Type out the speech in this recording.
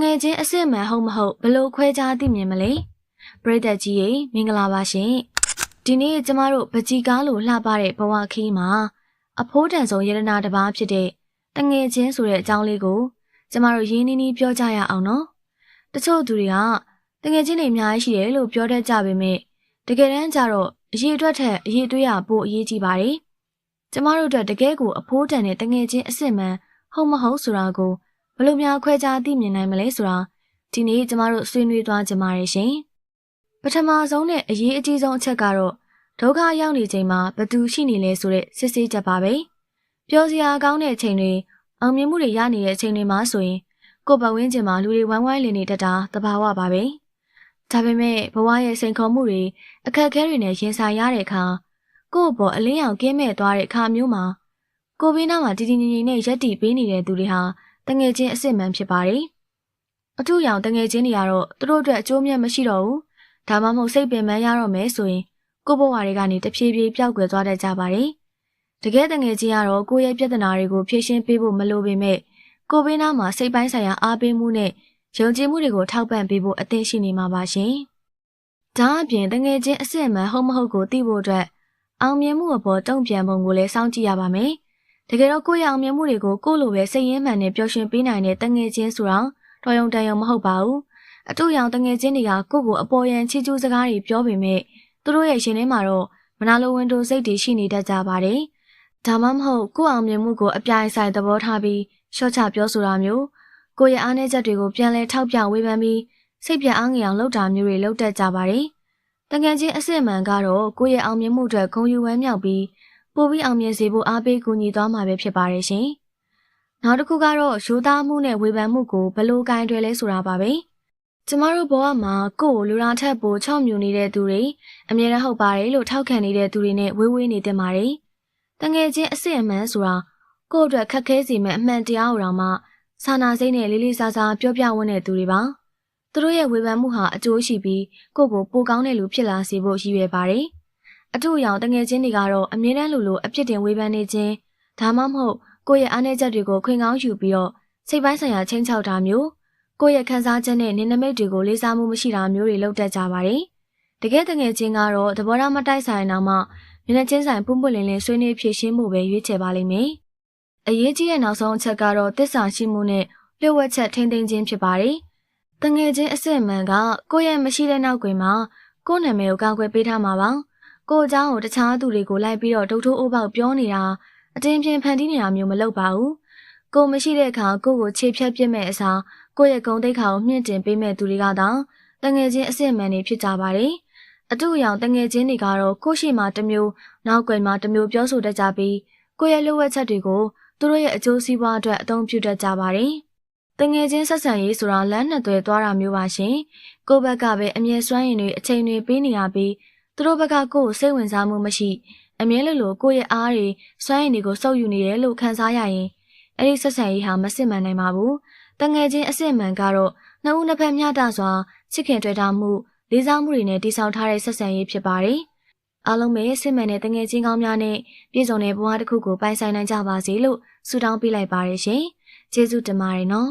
ငယ်ချင်းအစ်စ်မှန်ဟုတ်မဟုတ်ဘလို့ခွဲခြားသိမြင်မလဲပရိသတ်ကြီးရေမင်္ဂလာပါရှင်ဒီနေ့ကျမတို့ပကြီးကားလိုလှပတဲ့ဘဝခီးမှာအဖိုးတန်ဆုံးယရနာတစ်ပါးဖြစ်တဲ့တငယ်ချင်းဆိုတဲ့အကြောင်းလေးကိုကျမတို့ရင်းနှီးနှီးပြောကြရအောင်နော်တချို့သူတွေကတငယ်ချင်းတွေအများကြီးရှိတယ်လို့ပြောတတ်ကြပေမဲ့တကယ်တမ်းကျတော့အရေးအတွက်ထက်အရေးတွေးရပိုအရေးကြီးပါတယ်ကျမတို့အတွက်တကယ်ကိုအဖိုးတန်တဲ့တငယ်ချင်းအစ်စ်မှန်ဟုတ်မဟုတ်ဆိုတာကိုဘလို့များခွဲခြားသိမြင်နိုင်မလဲဆိုတာဒီနေ့ကျမတို့ဆွေးနွေးသွားကြပါရရှင်ပထမဆုံးနဲ့အရေးအကြီးဆုံးအချက်ကတော့ဒုက္ခရောက်နေချိန်မှာဘသူရှိနေလဲဆိုတဲ့စစ်ဆေးချက်ပါပဲပြောစရာကောင်းတဲ့အချိန်တွေအောင်မြင်မှုတွေရနေတဲ့အချိန်တွေမှာဆိုရင်ကိုယ်ပတ်ဝန်းကျင်မှာလူတွေဝိုင်းဝိုင်းလည်နေတတ်တာသဘာဝပါပဲဒါပေမဲ့ဘဝရဲ့စိန်ခေါ်မှုတွေအခက်အခဲတွေနဲ့ရင်ဆိုင်ရတဲ့အခါကိုယ့်အပေါ်အလင်းရောင်ကင်းမဲ့သွားတဲ့အခါမျိုးမှာကိုယ်ဘေးနားမှာတည်တည်ငြိမ်ငြိမ်နဲ့ရပ်တည်ပေးနေတဲ့သူတွေဟာတငယ်ချင်းအစ်စ်မှန်ဖြစ်ပါတယ်အထူးရောင်တငယ်ချင်းတွေကတော့သူတို့အတွက်အကျိုးမြတ်မရှိတော့ဘူးဒါမှမဟုတ်စိတ်ပင်ပန်းရတော့မယ်ဆိုရင်ကိုယ့်ဘဝတွေကနေတဖြည်းဖြည်းပျောက်ကွယ်သွားတတ်ကြပါတယ်တကယ်တငယ်ချင်းကတော့ကိုယ့်ရဲ့ပြဿနာတွေကိုဖြေရှင်းပေးဖို့မလိုပေမဲ့ကိုယ်ဘေးနားမှာစိတ်ပိုင်းဆိုင်ရာအားပေးမှုနဲ့ယုံကြည်မှုတွေကိုထောက်ပံ့ပေးဖို့အသင့်ရှိနေမှာပါရှင်ဒါအပြင်တငယ်ချင်းအစ်စ်မှန်ဟုတ်မဟုတ်ကိုသိဖို့အတွက်အောင်မြင်မှုအပေါ်တုံ့ပြန်ပုံကိုလည်းစောင့်ကြည့်ရပါမယ်တကယ်တော့ကိုယ့်ရဲ့အောင်မြင်မှုတွေကိုကိုယ့်လိုပဲစိတ်ရင်းမှန်နဲ့ပျော်ရွှင်ပေးနိုင်တဲ့တငယ်ချင်းဆိုတာတော်ရုံတန်ရုံမဟုတ်ပါဘူးအတူရောင်တငယ်ချင်းတွေကကိုယ့်ကိုအပေါ်ယံချီးကျူးစကားတွေပြောပေမဲ့သူတို့ရဲ့ရှင်ထဲမှာတော့မနာလိုဝန်တိုစိတ်တွေရှိနေတတ်ကြပါတယ်ဒါမှမဟုတ်ကိုယ့်အောင်မြင်မှုကိုအပြိုင်ဆိုင်သဘောထားပြီးရှော့ချပြောဆိုတာမျိုးကိုယ့်ရဲ့အားနည်းချက်တွေကိုပြန်လည်ထောက်ပြဝေဖန်ပြီးစိတ်ပြအားငယ်အောင်လုပ်တာမျိုးတွေလုပ်တတ်ကြပါတယ်တကယ်ချင်းအစ်စ်မှန်ကတော့ကိုယ့်ရဲ့အောင်မြင်မှုအတွက်ဂုဏ်ယူဝမ်းမြောက်ပြီးပိုပြီးအောင်မြင်စေဖို့အားပေးကူညီသွားမှာပဲဖြစ်ပါတယ်ရှင်နောက်တစ်ခုကတော့ရိုးသားမှုနဲ့ဝေဖန်မှုကိုဘယ်လိုကင်တွယ်လဲဆိုတာပါပဲကျမတို့ဘဝမှာကိုယ့်ကိုလူရာထက်ပိုချော့မြူနေတဲ့သူတွေအမြဲတမ်းဟုတ်ပါတယ်လို့ထောက်ခံနေတဲ့သူတွေနဲ့ဝေးဝေးနေတင်ပါတယ်တကယ်ချင်းအစ်စ်အမှန်ဆိုတာကိုယ့်အတွက်ခက်ခဲစေမဲ့အမှန်တရားကိုတော့မှစာနာစိတ်နဲ့လေးလေးစားစားပြောပြဝန်းတဲ့သူတွေပါသူတို့ရဲ့ဝေဖန်မှုဟာအကျိုးရှိပြီးကိုယ့်ကိုပိုကောင်းတဲ့လူဖြစ်လာစေဖို့ရည်ရွယ်ပါတယ်အထူးအရောင်တကယ်ချင်းတွေကတော့အမြဲတမ်းလိုအပြစ်တင်ဝေဖန်နေခြင်းဒါမှမဟုတ်ကိုယ့်ရဲ့အားနည်းချက်တွေကိုခွင့်ကောင်းယူပြီးတော့စိတ်ပိုင်းဆိုင်ရာချင်းချောက်တာမျိုးကိုယ့်ရဲ့ခံစားချက်နဲ့နေနမိတ်တွေကိုလေးစားမှုမရှိတာမျိုးတွေလုပ်တတ်ကြပါတယ်တကယ်တကယ်ချင်းကတော့သဘောထားမတိုက်ဆိုင်အောင်မှမျက်နှာချင်းဆိုင်ပွန့်ပွန့်လင်းလင်းဆွေးနွေးဖြေရှင်းမှုပဲရွေးချယ်ပါလိမ့်မယ်အရေးကြီးတဲ့နောက်ဆုံးအချက်ကတော့သစ္စာရှိမှုနဲ့လျှို့ဝှက်ချက်ထိန်းသိမ်းခြင်းဖြစ်ပါတယ်တငယ်ချင်းအစ်စ်မှန်ကကိုယ့်ရဲ့မရှိတဲ့နောက်ကွယ်မှာကိုယ့်နာမည်ကိုကာကွယ်ပေးထားမှာပါကိုယ့်အကြောင်းကိုတခြားသူတွေကိုလိုက်ပြီးတော့ဒုတ်ထိုးအိုးပေါက်ပြောနေတာအတင်းပြင်းဖန်တီးနေတာမျိုးမလုပ်ပါဘူးကိုမရှိတဲ့အခါကိုကိုခြေဖြတ်ပစ်မဲ့အစားကိုရဲ့ဂုဏ်သိက္ခာကိုမြင့်တင်ပေးမဲ့သူတွေကတောင်တငယ်ချင်းအစ်စ်မှန်တွေဖြစ်ကြပါတယ်အတူအယောင်တငယ်ချင်းတွေကတော့ကိုရှိမှတစ်မျိုးနောက်ကွယ်မှာတစ်မျိုးပြောဆိုတတ်ကြပြီးကိုရဲ့လိုအပ်ချက်တွေကိုသူတို့ရဲ့အကျိုးစီးပွားအတွက်အသုံးပြုတတ်ကြပါတယ်တငယ်ချင်းဆက်ဆံရေးဆိုတာလမ်းနှစ်သွယ်သွားတာမျိုးပါရှင်ကိုယ့်ဘက်ကပဲအမြဲစွမ်းရည်တွေအချိန်တွေပေးနေရပြီးသူတို့ဘက်ကကိုယ်စိတ်ဝင်စားမှုမရှိအမြဲလိုကိုယ့်ရဲ့အားတွေစွမ်းရည်တွေကိုစုပ်ယူနေတယ်လို့ခံစားရရင်အဲ့ဒီဆက်ဆံရေးဟာမစစ်မှန်နိုင်ပါဘူးတငယ်ချင်းအစစ်မှန်ကတော့နှစ်ဦးနှစ်ဖက်မျှတစွာချစ်ခင်တွေ့တာမှုလေးစားမှုတွေနဲ့တည်ဆောက်ထားတဲ့ဆက်ဆံရေးဖြစ်ပါတယ်အားလုံးပဲစစ်မှန်တဲ့တငယ်ချင်းကောင်းများနဲ့ပြည့်စုံတဲ့ဘဝတစ်ခုကိုပိုင်ဆိုင်နိုင်ကြပါစေလို့ဆုတောင်းပေးလိုက်ပါရရှင်ကျေးဇူးတင်ပါတယ်နော်